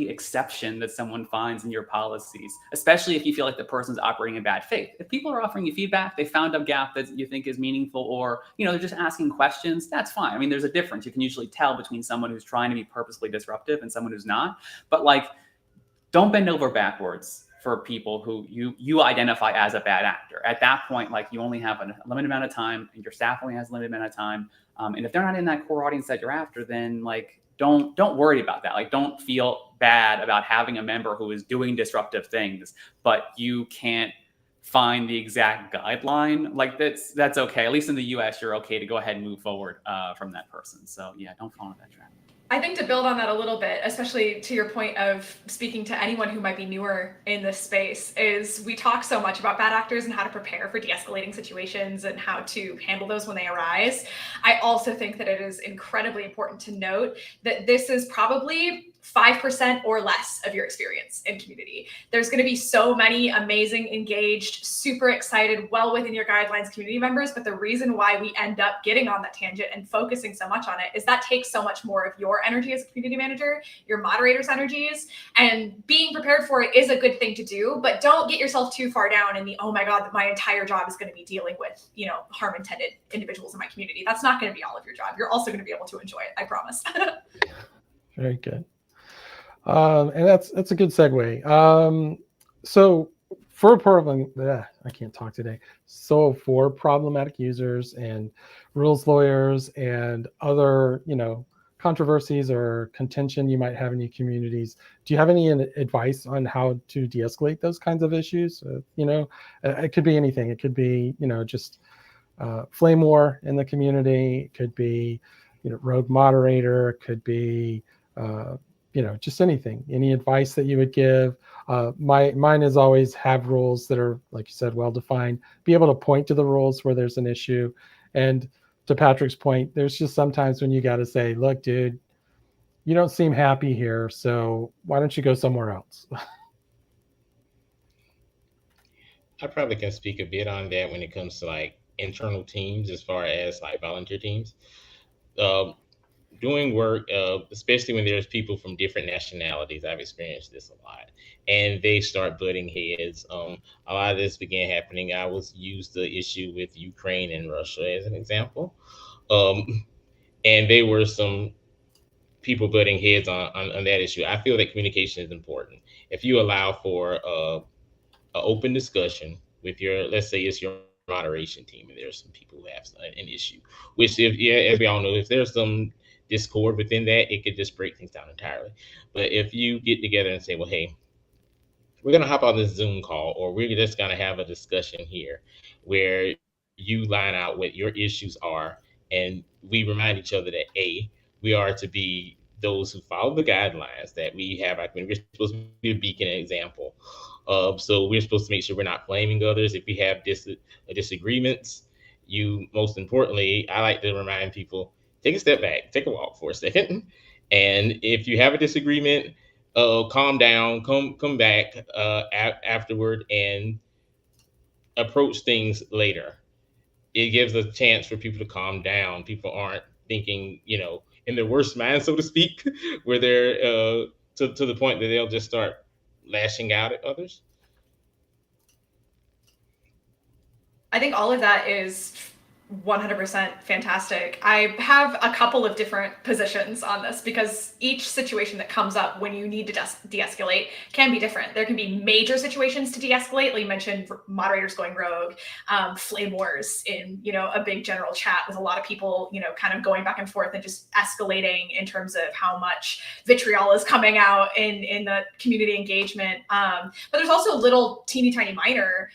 exception that someone finds in your policies, especially if you feel like the person's operating in bad faith. If people are offering you feedback, they found a gap that you think is meaningful, or they're just asking questions, that's fine. I mean, there's a difference. You can usually tell between someone who's trying to be purposely disruptive and someone who's not. But don't bend over backwards for people who you identify as a bad actor. At that point, you only have a limited amount of time, and your staff only has a limited amount of time. And if they're not in that core audience that you're after, then don't worry about that. Don't feel bad about having a member who is doing disruptive things, but you can't find the exact guideline. That's okay. At least in the US, you're okay to go ahead and move forward from that person. So yeah, don't fall into that trap. I think to build on that a little bit, especially to your point of speaking to anyone who might be newer in this space, is we talk so much about bad actors and how to prepare for de-escalating situations and how to handle those when they arise. I also think that it is incredibly important to note that this is probably 5% or less of your experience in community. There's going to be so many amazing, engaged, super excited, well within your guidelines community members. But the reason why we end up getting on that tangent and focusing so much on it is that takes so much more of your energy as a community manager, your moderators' energies, and being prepared for it is a good thing to do. But don't get yourself too far down in the, oh my God, my entire job is going to be dealing with, harm intended individuals in my community. That's not going to be all of your job. You're also going to be able to enjoy it. I promise. Very good. And that's a good segue. So for I can't talk today. So for problematic users and rules lawyers and other, controversies or contention you might have in your communities, do you have any advice on how to de-escalate those kinds of issues? It could be anything. It could be, just flame war in the community. It could be, rogue moderator. It could be, just anything. Any advice that you would give? Mine is always have rules that are, like you said, well defined. Be able to point to the rules where there's an issue. And to Patrick's point, there's just sometimes when you got to say, look, dude, you don't seem happy here, so why don't you go somewhere else? I probably can speak a bit on that when it comes to like internal teams, as far as like volunteer teams. Doing work, especially when there's people from different nationalities, I've experienced this a lot, and they start butting heads. A lot of this began happening. I was used the issue with Ukraine and Russia as an example, and they were some people butting heads on that issue. I feel that communication is important. If you allow for an open discussion with your, let's say it's your moderation team, and there's some people who have an issue, which, as we all know, if there's some discord within that, it could just break things down entirely. But if you get together and say, well, hey, we're going to hop on this Zoom call, or we're just going to have a discussion here where you line out what your issues are, and we remind each other that we are to be those who follow the guidelines that we have. I mean, we're supposed to be a beacon and example. So we're supposed to make sure we're not blaming others. If we have disagreements, most importantly, I like to remind people, take a step back, take a walk for a second. And if you have a disagreement, calm down, come back afterward and approach things later. It gives a chance for people to calm down. People aren't thinking, in their worst mind, so to speak, where they're to the point that they'll just start lashing out at others. I think all of that is 100% fantastic. I have a couple of different positions on this because each situation that comes up when you need to de-escalate can be different. There can be major situations to de-escalate, like you mentioned, moderators going rogue, flame wars in, a big general chat with a lot of people, kind of going back and forth and just escalating in terms of how much vitriol is coming out in the community engagement. But there's also little teeny tiny minor,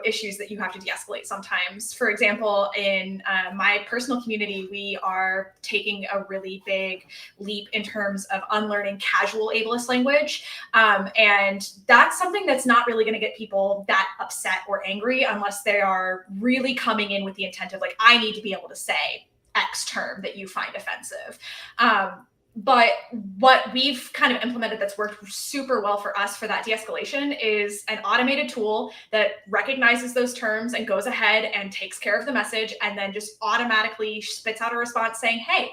issues that you have to de-escalate sometimes. For example, in my personal community, we are taking a really big leap in terms of unlearning casual ableist language. And that's something that's not really going to get people that upset or angry unless they are really coming in with the intent of like, I need to be able to say X term that you find offensive. But what we've kind of implemented that's worked super well for us for that de-escalation is an automated tool that recognizes those terms and goes ahead and takes care of the message and then just automatically spits out a response saying, hey,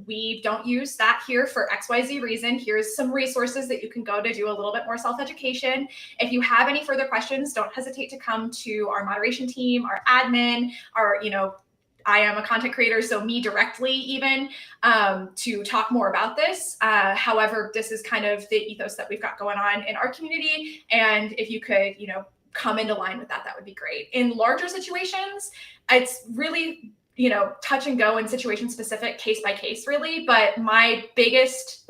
we don't use that here for XYZ reason. Here's some resources that you can go to do a little bit more self-education. If you have any further questions, don't hesitate to come to our moderation team, our admin, our, I am a content creator, so me directly even to talk more about this. However, this is kind of the ethos that we've got going on in our community. And if you could, come into line with that, that would be great. In larger situations, it's really, touch and go and situation specific, case by case, really. But my biggest,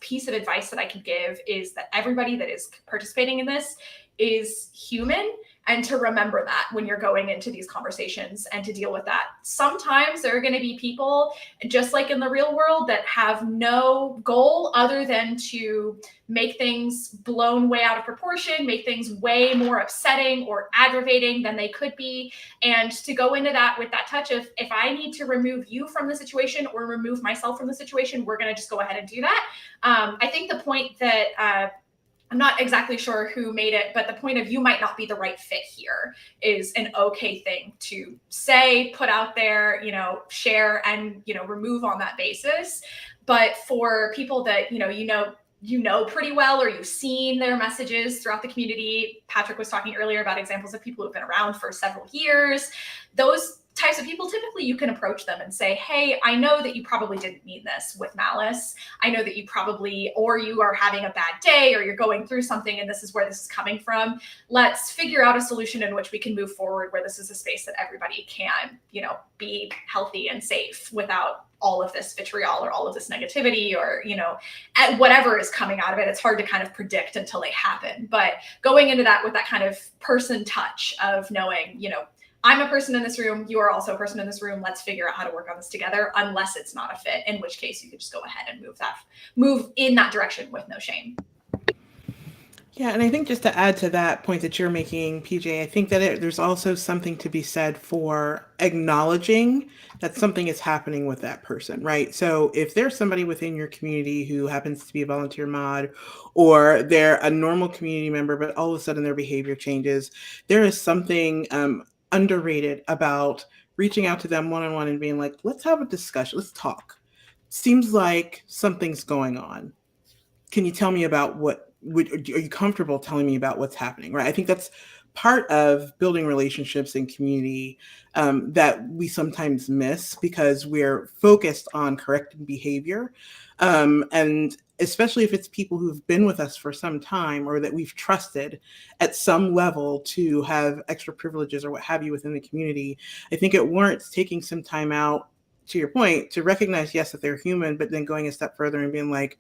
piece of advice that I could give is that everybody that is participating in this is human, and to remember that when you're going into these conversations and to deal with that. Sometimes there are going to be people, just like in the real world, that have no goal other than to make things blown way out of proportion, make things way more upsetting or aggravating than they could be. And to go into that with that touch of, if I need to remove you from the situation or remove myself from the situation, we're going to just go ahead and do that. I think the point that I'm not exactly sure who made it, but the point of you might not be the right fit here is an okay thing to say, put out there, share and, remove on that basis. But for people that, you know pretty well, or you've seen their messages throughout the community, Patrick was talking earlier about examples of people who've been around for several years. Those types of people, typically you can approach them and say, hey, I know that you probably didn't mean this with malice. I know that you probably, or you are having a bad day, or you're going through something and this is where this is coming from. Let's figure out a solution in which we can move forward, where this is a space that everybody can, be healthy and safe without all of this vitriol or all of this negativity, or, whatever is coming out of it. It's hard to kind of predict until they happen. But going into that with that kind of person touch of knowing, I'm a person in this room, you are also a person in this room, let's figure out how to work on this together, unless it's not a fit, in which case you could just go ahead and move in that direction with no shame. Yeah, and I think just to add to that point that you're making, PJ, I think that there's also something to be said for acknowledging that something is happening with that person, right? So if there's somebody within your community who happens to be a volunteer mod, or they're a normal community member, but all of a sudden their behavior changes, there is something underrated about reaching out to them one-on-one and being like, let's have a discussion, let's talk. Seems like something's going on. Can you tell me about are you comfortable telling me about what's happening, right? I think that's part of building relationships in community that we sometimes miss because we're focused on correcting behavior. And especially if it's people who've been with us for some time, or that we've trusted at some level to have extra privileges or what have you within the community, I think it warrants taking some time out, to your point, to recognize, yes, that they're human, but then going a step further and being like,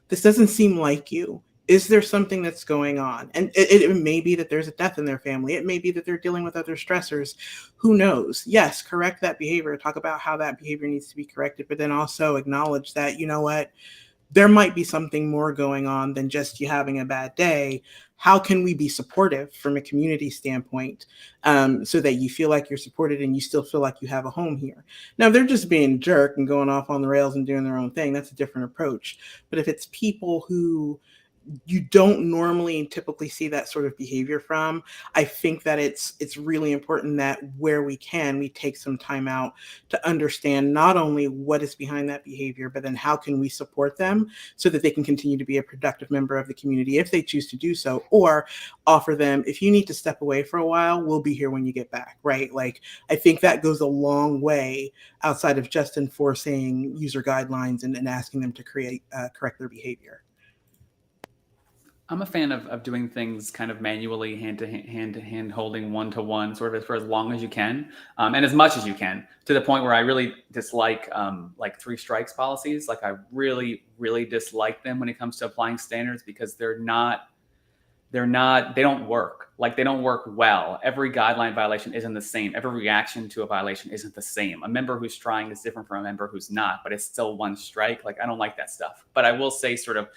this doesn't seem like you. Is there something that's going on? And it may be that there's a death in their family. It may be that they're dealing with other stressors. Who knows? Yes, correct that behavior. Talk about how that behavior needs to be corrected, but then also acknowledge that, you know what, there might be something more going on than just you having a bad day. How can we be supportive from a community standpoint so that you feel like you're supported and you still feel like you have a home here? Now, if they're just being a jerk and going off on the rails and doing their own thing, that's a different approach. But if it's people who you don't normally typically see that sort of behavior from, I think that it's really important that where we can, we take some time out to understand not only what is behind that behavior, but then how can we support them so that they can continue to be a productive member of the community if they choose to do so, or offer them, if you need to step away for a while, we'll be here when you get back, right? Like, I think that goes a long way outside of just enforcing user guidelines and asking them to correct their behavior. I'm a fan of doing things kind of manually, hand to hand, holding one-to-one, sort of for as long as you can, and as much as you can, to the point where I really dislike like 3 strikes policies. Like, I really, really dislike them when it comes to applying standards, because they don't work. Like, they don't work well. Every guideline violation isn't the same. Every reaction to a violation isn't the same. A member who's trying is different from a member who's not, but it's still 1 strike. Like, I don't like that stuff. But I will say, sort of,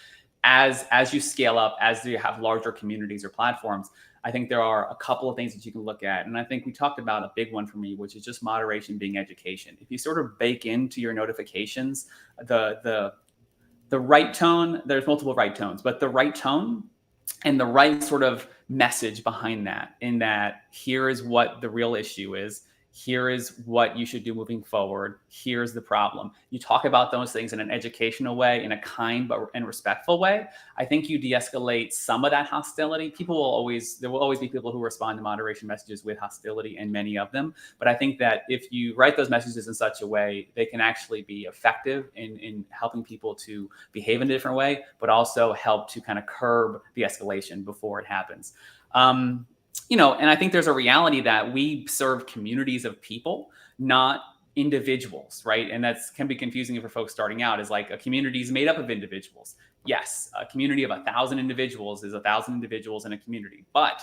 as you scale up, as you have larger communities or platforms, I think there are a couple of things that you can look at. And I think we talked about a big one for me, which is just moderation being education. If you sort of bake into your notifications the right tone, there's multiple right tones, but the right tone and the right sort of message behind that, in that here is what the real issue is. Here is what you should do moving forward. Here's the problem. You talk about those things in an educational way, in a kind and respectful way. I think you de-escalate some of that hostility. There will always be people who respond to moderation messages with hostility, and many of them. But I think that if you write those messages in such a way, they can actually be effective in helping people to behave in a different way, but also help to kind of curb the escalation before it happens. And I think there's a reality that we serve communities of people, not individuals, right? And that can be confusing for folks starting out. Is like, a community is made up of individuals. Yes, a community of 1,000 individuals is 1,000 individuals in a community, but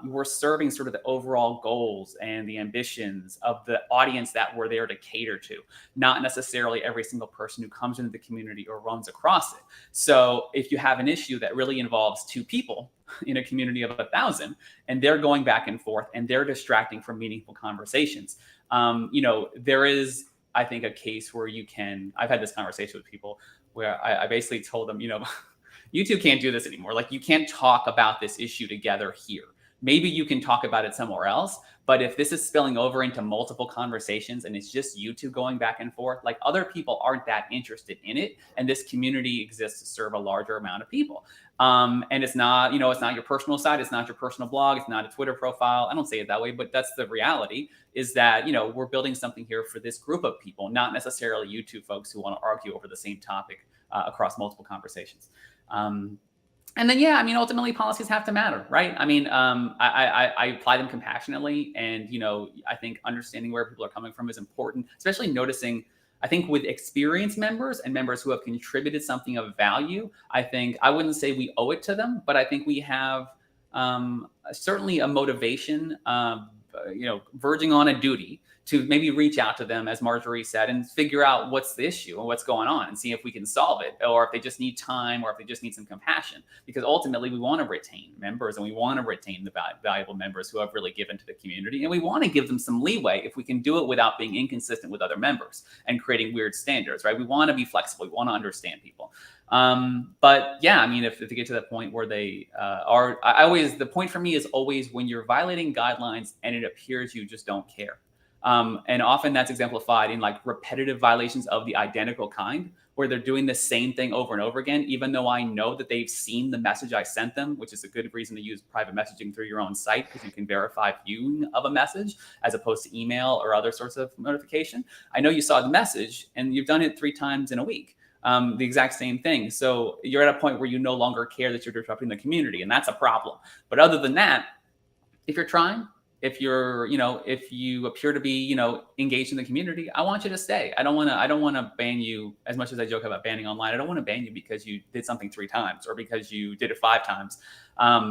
we're serving sort of the overall goals and the ambitions of the audience that we're there to cater to, not necessarily every single person who comes into the community or runs across it. So if you have an issue that really involves 2 people in a community of 1,000, and they're going back and forth and they're distracting from meaningful conversations, there is, I think, a case where I've had this conversation with people where I basically told them, you 2 can't do this anymore. Like, you can't talk about this issue together here. maybe you can talk about it somewhere else. But if this is spilling over into multiple conversations and it's just you two going back and forth, like other people aren't that interested in it. And this community exists to serve a larger amount of people. And it's not, you know, it's not your personal site. It's not your personal blog. It's not a Twitter profile. I don't say it that way, but that's the reality, is that, you know, we're building something here for this group of people, not necessarily you two folks who want to argue over the same topic across multiple conversations. And then, yeah, I mean, ultimately policies have to matter, right? I mean, I apply them compassionately, and, you know, I think understanding where people are coming from is important, especially noticing, I think with experienced members and members who have contributed something of value, I think, I wouldn't say we owe it to them, but I think we have certainly a motivation, you know, verging on a duty to maybe reach out to them, as Marjorie said, and figure out what's the issue and what's going on and see if we can solve it, or if they just need time, or if they just need some compassion. Because ultimately we want to retain members, and we want to retain the valuable members who have really given to the community. And we want to give them some leeway if we can do it without being inconsistent with other members and creating weird standards, right? We want to be flexible. We want to understand people. But yeah, I mean, if they get to that point where they are, the point for me is always when you're violating guidelines and it appears you just don't care. And often that's exemplified in like repetitive violations of the identical kind, where they're doing the same thing over and over again, even though I know that they've seen the message I sent them, which is a good reason to use private messaging through your own site, because you can verify viewing of a message as opposed to email or other sorts of notification. I know you saw the message and you've done it 3 times in a week. The exact same thing. So you're at a point where you no longer care that you're disrupting the community, and that's a problem. But other than that, if you're trying, if you're, you know, if you appear to be, you know, engaged in the community, I want you to stay. I don't want to ban you, as much as I joke about banning online. I don't want to ban you because you did something 3 times or because you did it 5 times.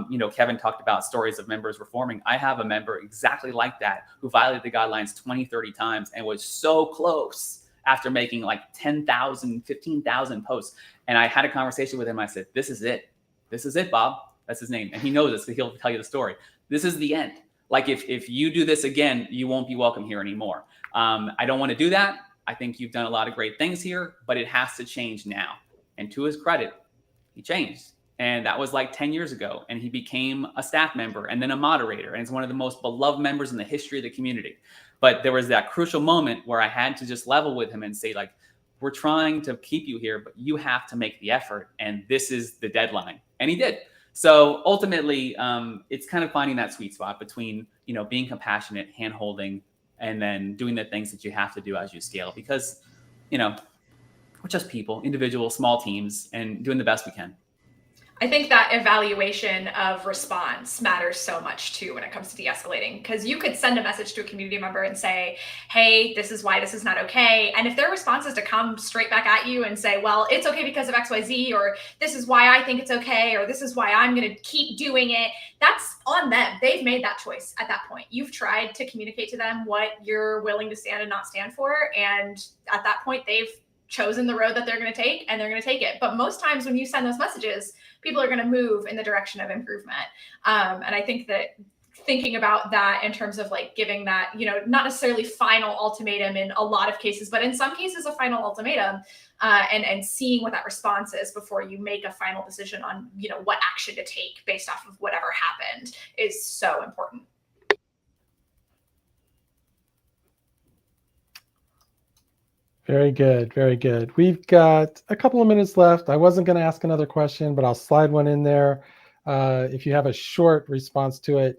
You know, Kevin talked about stories of members reforming. I have a member exactly like that who violated the guidelines 20, 30 times and was so close after making like 10,000, 15,000 posts. And I had a conversation with him. I said, this is it. This is it, Bob. That's his name. And he knows this because he'll tell you the story. This is the end. Like if you do this again, you won't be welcome here anymore. I don't want to do that. I think you've done a lot of great things here, but it has to change now. And to his credit, he changed. And that was like 10 years ago. And he became a staff member and then a moderator. And he's one of the most beloved members in the history of the community. But there was that crucial moment where I had to just level with him and say, like, we're trying to keep you here, but you have to make the effort. And this is the deadline. And he did. So ultimately, it's kind of finding that sweet spot between, you know, being compassionate, hand-holding, and then doing the things that you have to do as you scale. Because, you know, we're just people, individuals, small teams, and doing the best we can. I think that evaluation of response matters so much too when it comes to de-escalating, because you could send a message to a community member and say, hey, this is why this is not okay. And if their response is to come straight back at you and say, well, it's okay because of XYZ, or this is why I think it's okay, or this is why I'm going to keep doing it, that's on them. They've made that choice at that point. You've tried to communicate to them what you're willing to stand and not stand for. And at that point, they've chosen the road that they're going to take, and they're going to take it. But most times when you send those messages, people are going to move in the direction of improvement. And I think that thinking about that in terms of like giving that, you know, not necessarily final ultimatum in a lot of cases, but in some cases a final ultimatum, and seeing what that response is before you make a final decision on, you know, what action to take based off of whatever happened is so important. Very good. Very good. We've got a couple of minutes left. I wasn't going to ask another question, but I'll slide one in there. If you have a short response to it,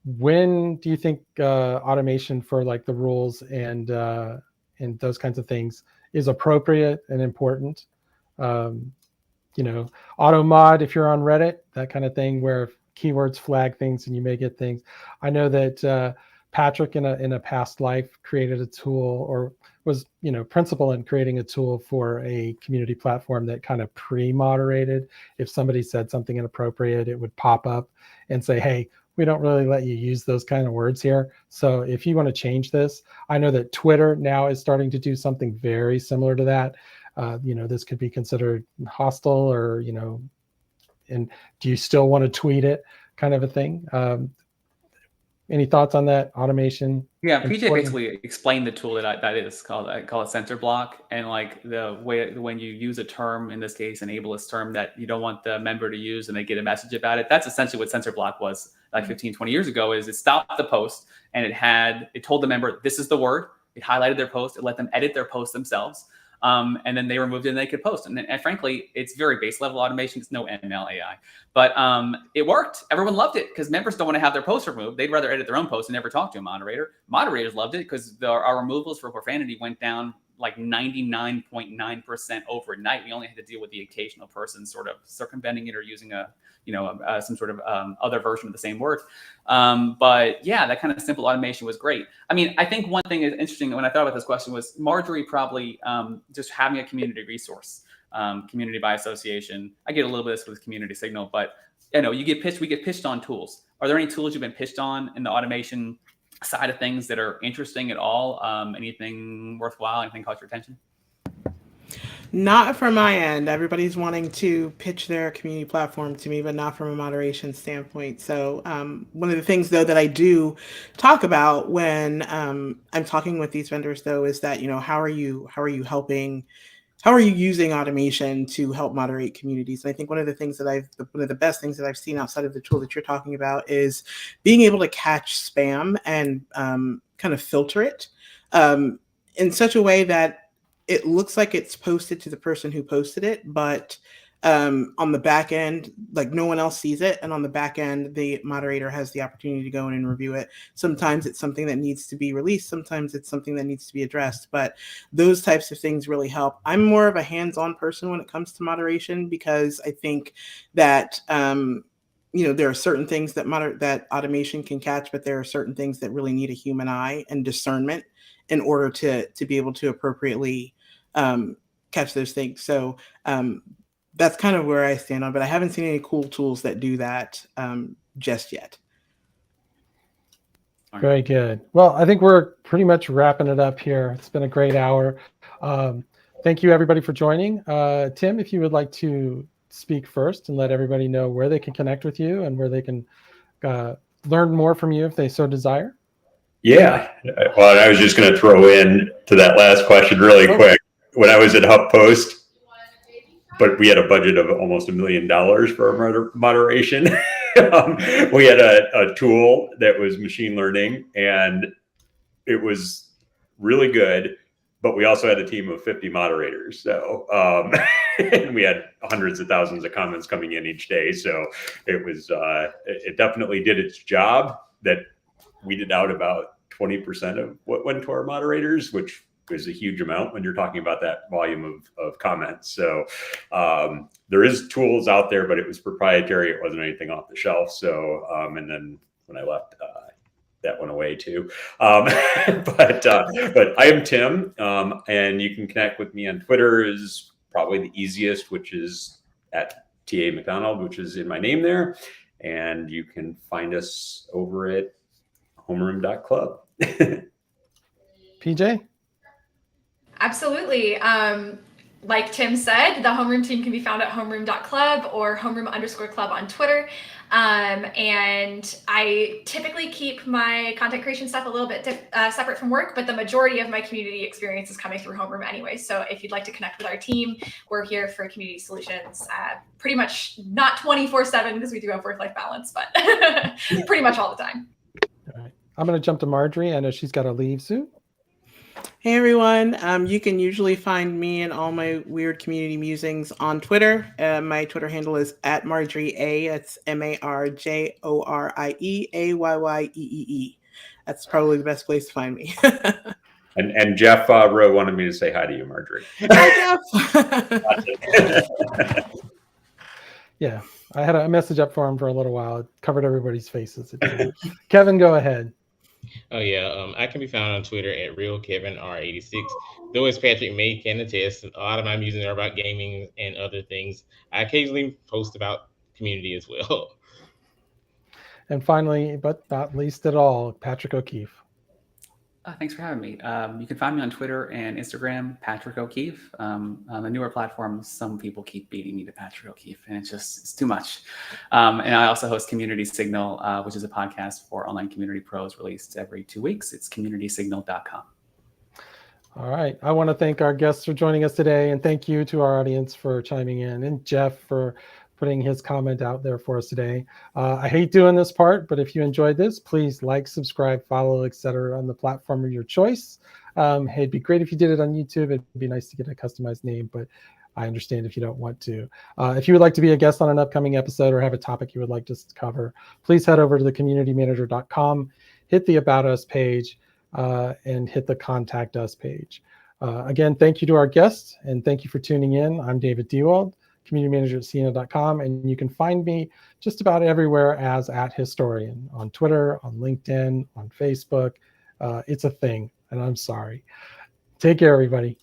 when do you think automation for like the rules and those kinds of things is appropriate and important? You know, auto mod if you're on Reddit, that kind of thing, where keywords flag things and you may get things. I know that Patrick in a past life created a tool, or was, you know, principal in creating a tool for a community platform that kind of pre-moderated. If somebody said something inappropriate, it would pop up and say, hey, we don't really let you use those kind of words here. So if you want to change this, I know that Twitter now is starting to do something very similar to that. You know, this could be considered hostile, or, you know, and do you still want to tweet it kind of a thing? Any thoughts on that automation? Yeah, PJ Important. basically explained the tool that is called. I call it sensor block, and like the way when you use a term, in this case, an ableist term that you don't want the member to use, and they get a message about it. That's essentially what sensor block was like 15, 20 years ago. Is it stopped the post and it told the member this is the word. It highlighted their post. It let them edit their post themselves. And then they removed it and they could post. And frankly, it's very base level automation. It's no ML AI, but it worked. Everyone loved it because members don't want to have their posts removed. They'd rather edit their own posts and never talk to a moderator. Moderators loved it because our removals for profanity went down like 99.9% overnight. We only had to deal with the occasional person sort of circumventing it or using some sort of other version of the same word. But yeah, that kind of simple automation was great. I mean, I think one thing is interesting when I thought about this question was Marjorie probably just having a community resource, community by association. I get a little bit of this with community signal, but we get pitched on tools. Are there any tools you've been pitched on in the automation side of things that are interesting at all? Anything worthwhile? Anything caught your attention? Not from my end. Everybody's wanting to pitch their community platform to me, but not from a moderation standpoint. So one of the things, though, that I do talk about when I'm talking with these vendors, though, is that, how are you using automation to help moderate communities? And I think one of the best things that I've seen outside of the tool that you're talking about is being able to catch spam and kind of filter it in such a way that it looks like it's posted to the person who posted it, but on the back end, like no one else sees it. And on the back end, the moderator has the opportunity to go in and review it. Sometimes it's something that needs to be released. Sometimes it's something that needs to be addressed. But those types of things really help. I'm more of a hands-on person when it comes to moderation because I think that there are certain things that automation can catch, but there are certain things that really need a human eye and discernment in order to be able to appropriately catch those things. So that's kind of where I stand on, but I haven't seen any cool tools that do that just yet. Very good. Well, I think we're pretty much wrapping it up here. It's been a great hour. Thank you, everybody, for joining. Tim, if you would like to speak first and let everybody know where they can connect with you and where they can learn more from you if they so desire. Yeah. Well, I was just going to throw in to that last question really quick. When I was at HuffPost, but we had a budget of almost $1 million for our moderation. We had a tool that was machine learning, and it was really good. But we also had a team of 50 moderators. So and we had hundreds of thousands of comments coming in each day. So it was it definitely did its job. That weeded out about 20% of what went to our moderators, which is a huge amount when you're talking about that volume of comments. So there is tools out there, but it was proprietary. It wasn't anything off the shelf. So and then when I left, that went away too. But I am Tim, and you can connect with me on Twitter is probably the easiest, which is at TA McDonald, which is in my name there. And you can find us over at homeroom.club. PJ? Absolutely. Like Tim said, the homeroom team can be found at homeroom.club or homeroom_club on Twitter. And I typically keep my content creation stuff a little bit separate from work, but the majority of my community experience is coming through homeroom anyway. So if you'd like to connect with our team, we're here for community solutions, pretty much not 24/7 because we do have work-life balance, but pretty much all the time. All right. I'm going to jump to Marjorie. I know she's got to leave soon. Hey everyone, you can usually find me and all my weird community musings on Twitter. My Twitter handle is at Marjorie A. It's MarjorieAYYEE. That's probably the best place to find me. And Jeff Rowe wanted me to say hi to you, Marjorie. Hi, Jeff. Yeah, I had a message up for him for a little while. It covered everybody's faces. Kevin, go ahead. Oh yeah, I can be found on Twitter at RealKevinR86. Though as Patrick May can attest, a lot of my musings are about gaming and other things. I occasionally post about community as well. And finally, but not least at all, Patrick O'Keefe. Thanks for having me. You can find me on Twitter and Instagram, Patrick O'Keefe. On the newer platforms, some people keep beating me to Patrick O'Keefe, and it's too much. And I also host Community Signal, which is a podcast for online community pros released every 2 weeks. It's communitysignal.com. All right. I want to thank our guests for joining us today, and thank you to our audience for chiming in, and Jeff for putting his comment out there for us today. I hate doing this part, but if you enjoyed this, please like, subscribe, follow, etc. on the platform of your choice. Hey, it'd be great if you did it on YouTube. It'd be nice to get a customized name, but I understand if you don't want to. If you would like to be a guest on an upcoming episode or have a topic you would like us to cover, please head over to thecommunitymanager.com, hit the About Us page, and hit the Contact Us page. Again, thank you to our guests, and thank you for tuning in. I'm David Dewald, community manager at Siena.com, and you can find me just about everywhere as @historian, on Twitter, on LinkedIn, on Facebook. It's a thing, and I'm sorry. Take care, everybody.